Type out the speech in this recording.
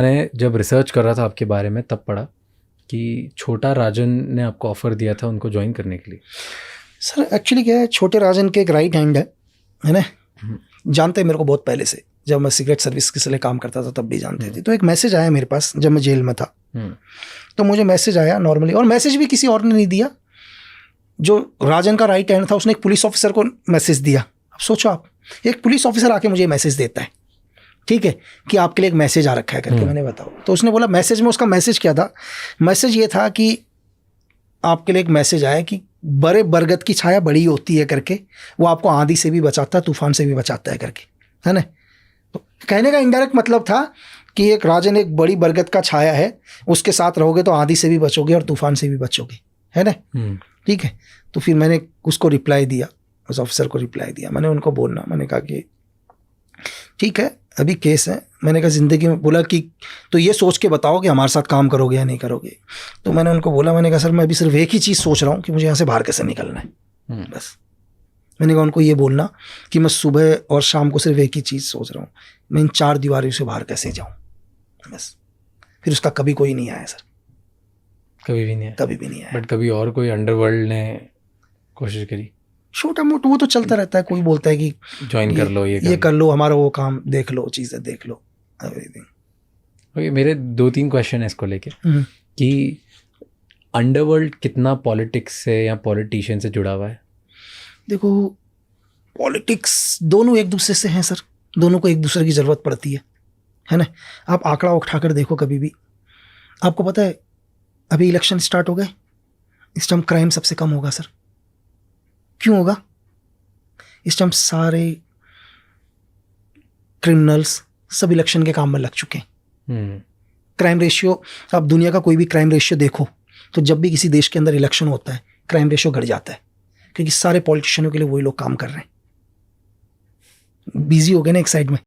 मैंने जब रिसर्च कर रहा था आपके बारे में तब पढ़ा कि छोटा राजन ने आपको ऑफ़र दिया था उनको ज्वाइन करने के लिए। सर एक्चुअली क्या है, छोटे राजन के एक राइट हैंड है ना, जानते हैं मेरे को बहुत पहले से, जब मैं सीक्रेट सर्विस के लिए काम करता था तब भी जानते थे। तो एक मैसेज आया मेरे पास जब मैं जेल में था, तो मुझे मैसेज आया नॉर्मली, और मैसेज भी किसी और ने नहीं दिया, जो राजन का राइट हैंड था उसने एक पुलिस ऑफिसर को मैसेज दिया। अब सोचो आप, एक पुलिस ऑफिसर आके मुझे मैसेज देता है, ठीक है, कि आपके लिए एक मैसेज आ रखा है करके। मैंने बताओ, तो उसने बोला मैसेज में, उसका मैसेज क्या था, मैसेज ये था कि आपके लिए एक मैसेज आया कि बड़े बरगद की छाया बड़ी होती है करके, वो आपको आंधी से भी बचाता है, तूफान से भी बचाता है करके, है ना। तो कहने का इनडायरेक्ट मतलब था कि एक राजन एक बड़ी बरगद का छाया है, उसके साथ रहोगे तो आंधी से भी बचोगे और तूफान से भी बचोगे, है ना। ठीक है, तो फिर मैंने उसको रिप्लाई दिया, उस ऑफिसर को रिप्लाई दिया। मैंने उनको बोलना, मैंने कहा कि ठीक है अभी केस है, मैंने कहा ज़िंदगी में, बोला कि तो ये सोच के बताओ कि हमारे साथ काम करोगे या नहीं करोगे। तो मैंने उनको बोला, मैंने कहा सर मैं अभी सिर्फ एक ही चीज़ सोच रहा हूँ कि मुझे यहाँ से बाहर कैसे निकलना है, बस। मैंने कहा उनको ये बोलना कि मैं सुबह और शाम को सिर्फ एक ही चीज़ सोच रहा हूँ, मैं इन 4 दीवारों से बाहर कैसे जाऊँ, बस। फिर उसका कभी कोई नहीं आया सर, कभी भी नहीं आया। कभी भी नहीं आया। बट कभी और कोई अंडरवर्ल्ड ने कोशिश करी? छोटा मोटा वो तो चलता रहता है, कोई बोलता है कि ज्वाइन कर लो, ये कर लो, हमारा वो काम देख लो, चीज़ें देख लो, एवरीथिंग। ओके, मेरे 2-3 क्वेश्चन है इसको लेके कि अंडरवर्ल्ड कितना पॉलिटिक्स से या पॉलिटिशियन से जुड़ा हुआ है? देखो पॉलिटिक्स दोनों एक दूसरे से हैं सर, दोनों को एक दूसरे की ज़रूरत पड़ती है ना। आप आंकड़ा उठाकर देखो कभी भी, आपको पता है अभी इलेक्शन स्टार्ट हो गए, इस टाइम क्राइम सबसे कम होगा सर। क्यों होगा? इस टाइम सारे क्रिमिनल्स सब इलेक्शन के काम में लग चुके हैं। क्राइम रेशियो, आप दुनिया का कोई भी क्राइम रेशियो देखो, तो जब भी किसी देश के अंदर इलेक्शन होता है क्राइम रेशियो घट जाता है, क्योंकि सारे पॉलिटिशियनों के लिए वही लोग काम कर रहे हैं, बिजी हो गए ना एक साइड में।